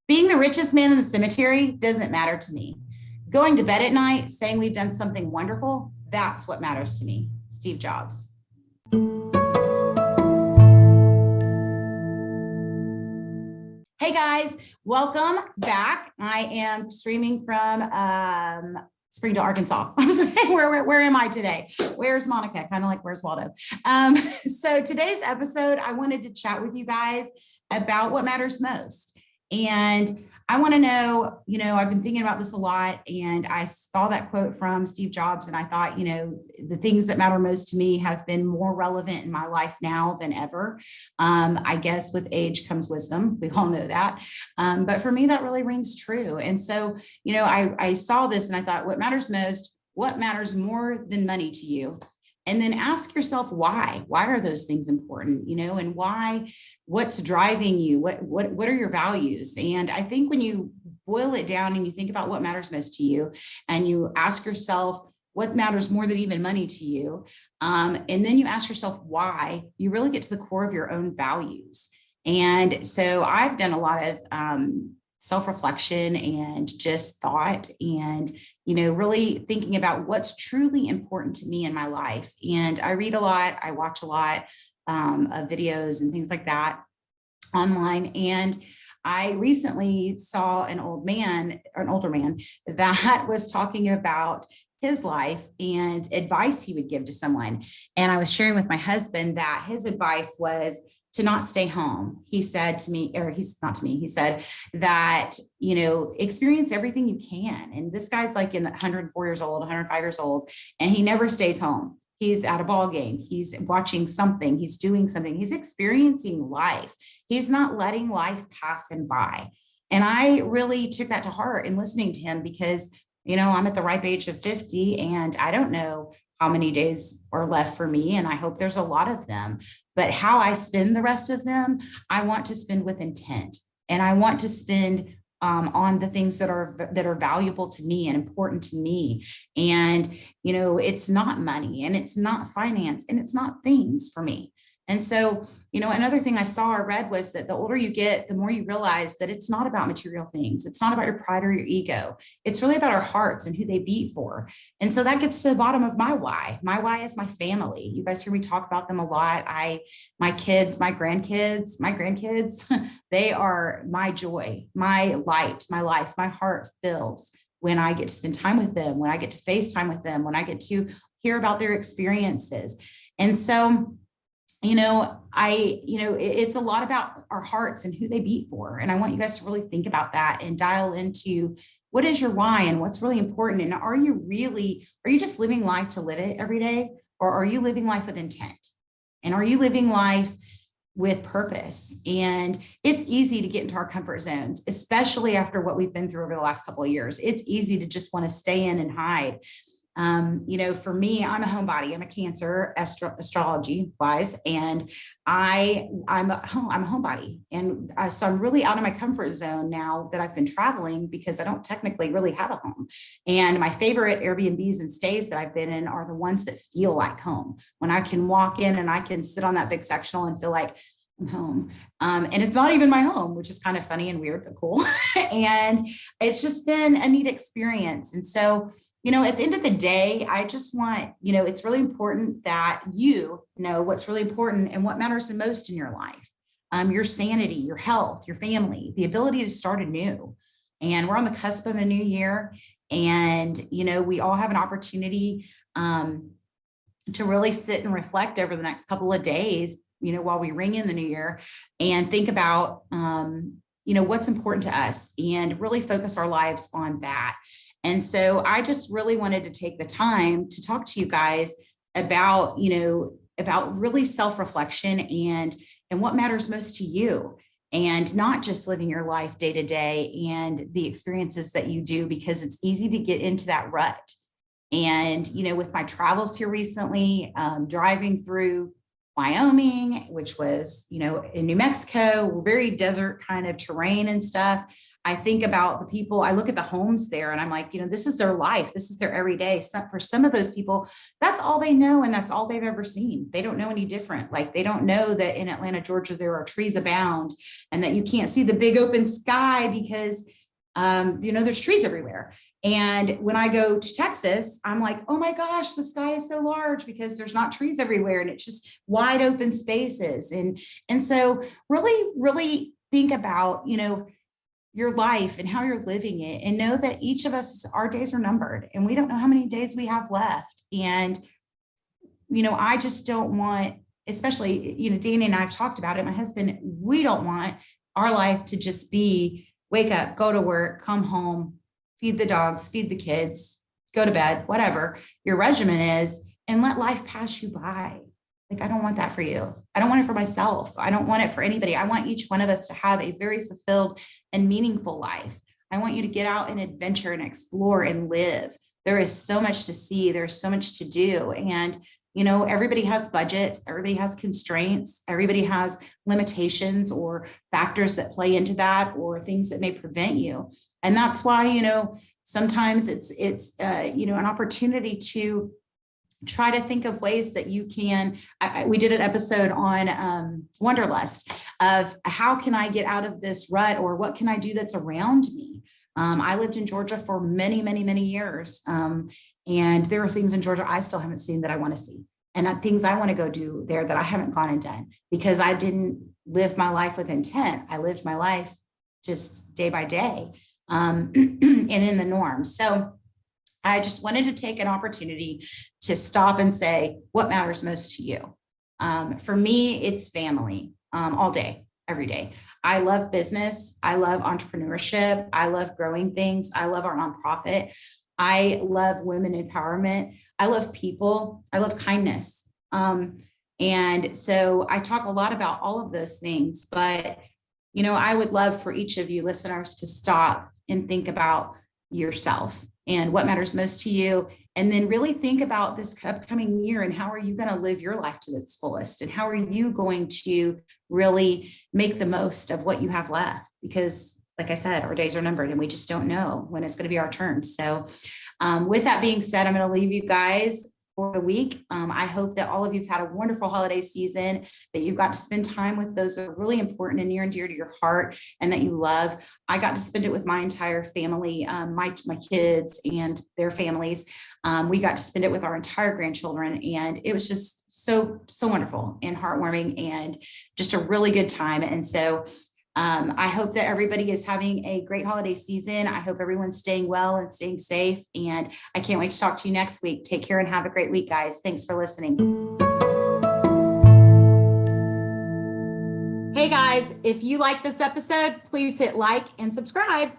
Being the richest man in the cemetery doesn't matter to me. Going to bed at night saying we've done something wonderful, that's what matters to me. Steve Jobs. Hey guys, welcome back. I am streaming from Springdale, Arkansas. I was like, where am I today? Where's Monica? Kind of like, where's Waldo? So today's episode, I wanted to chat with you guys about what matters most. And I want to know, I've been thinking about this a lot, and I saw that quote from Steve Jobs, and I thought, the things that matter most to me have been more relevant in my life now than ever. I guess with age comes wisdom. We all know that. But for me, that really rings true. And so, I saw this and I thought, what matters most, what matters more than money to you? And then ask yourself why. Why are those things important? And why? What's driving you? What are your values? And I think when you boil it down and you think about what matters most to you, and you ask yourself what matters more than even money to you, and then you ask yourself why, you really get to the core of your own values. And so I've done a lot of self-reflection and just thought and, really thinking about what's truly important to me in my life. And I read a lot, I watch a lot of videos and things like that online. And I recently saw an older man that was talking about his life and advice he would give to someone. And I was sharing with my husband that his advice was to not stay home. He said to me, or he's not to me, he said that, experience everything you can. And this guy's like 104 years old, 105 years old, and he never stays home. He's at a ball game. He's watching something. He's doing something. He's experiencing life. He's not letting life pass him by. And I really took that to heart in listening to him because, I'm at the ripe age of 50 and I don't know how many days are left for me. And I hope there's a lot of them, but how I spend the rest of them, I want to spend with intent. And I want to spend on the things that are valuable to me and important to me. And, it's not money and it's not finance and it's not things for me. And so, another thing I saw or read was that the older you get, the more you realize that it's not about material things. It's not about your pride or your ego. It's really about our hearts and who they beat for. And so that gets to the bottom of my why. My why is my family. You guys hear me talk about them a lot. My kids, my grandkids, they are my joy, my light, my life. My heart fills when I get to spend time with them, when I get to FaceTime with them, when I get to hear about their experiences. And so, it's a lot about our hearts and who they beat for. And I want you guys to really think about that and dial into what is your why and what's really important. And are you just living life to live it every day? Or are you living life with intent? And are you living life with purpose? And it's easy to get into our comfort zones, especially after what we've been through over the last couple of years. It's easy to just want to stay in and hide. For me, I'm a homebody. I'm a Cancer astrology wise, and I'm a homebody. And so I'm really out of my comfort zone now that I've been traveling because I don't technically really have a home. And my favorite Airbnbs and stays that I've been in are the ones that feel like home, when I can walk in and I can sit on that big sectional and feel like I'm home. And it's not even my home, which is kind of funny and weird, but cool. And it's just been a neat experience. And so, at the end of the day, I just want, it's really important that you know what's really important and what matters the most in your life. Your sanity, your health, your family, the ability to start anew. And we're on the cusp of a new year. And, we all have an opportunity to really sit and reflect over the next couple of days, while we ring in the new year, and think about, what's important to us and really focus our lives on that. And so I just really wanted to take the time to talk to you guys about, about really self-reflection and what matters most to you, and not just living your life day to day and the experiences that you do, because it's easy to get into that rut. And, with my travels here recently, driving through Wyoming, which was, in New Mexico, very desert kind of terrain and stuff. I think about the people, I look at the homes there and I'm like, this is their life. This is their everyday. So for some of those people, that's all they know. And that's all they've ever seen. They don't know any different. Like they don't know that in Atlanta, Georgia, there are trees abound and that you can't see the big open sky because, there's trees everywhere. And when I go to Texas, I'm like, oh my gosh, the sky is so large because there's not trees everywhere and it's just wide open spaces. And so really, really think about, your life and how you're living it, and know that each of us, our days are numbered and we don't know how many days we have left. And, I just don't want, especially, Danny and I have talked about it, my husband, we don't want our life to just be wake up, go to work, come home, feed the dogs, feed the kids, go to bed, whatever your regimen is, and let life pass you by. Like, I don't want that for you. I don't want it for myself. I don't want it for anybody. I want each one of us to have a very fulfilled and meaningful life. I want you to get out and adventure and explore and live. There is so much to see. There's so much to do. And, everybody has budgets. Everybody has constraints. Everybody has limitations or factors that play into that or things that may prevent you. And that's why, sometimes it's an opportunity to try to think of ways that you can. We did an episode on Wanderlust of how can I get out of this rut, or what can I do that's around me. I lived in Georgia for many, many, many years. And there are things in Georgia I still haven't seen that I want to see. And things I want to go do there that I haven't gone and done because I didn't live my life with intent. I lived my life just day by day and in the norm. So I just wanted to take an opportunity to stop and say, what matters most to you? For me, it's family all day, every day. I love business. I love entrepreneurship. I love growing things. I love our nonprofit. I love women empowerment. I love people. I love kindness. And so I talk a lot about all of those things, but, I would love for each of you listeners to stop and think about yourself and what matters most to you. And then really think about this upcoming year and how are you going to live your life to its fullest? And how are you going to really make the most of what you have left? Because like I said, our days are numbered and we just don't know when it's going to be our turn. So with that being said, I'm going to leave you guys for the week. I hope that all of you have had a wonderful holiday season, that you've got to spend time with those that are really important and near and dear to your heart and that you love. I got to spend it with my entire family, my kids and their families. We got to spend it with our entire grandchildren, and it was just so wonderful and heartwarming and just a really good time. And so I hope that everybody is having a great holiday season. I hope everyone's staying well and staying safe. And I can't wait to talk to you next week. Take care and have a great week, guys. Thanks for listening. Hey guys, if you like this episode, please hit like and subscribe.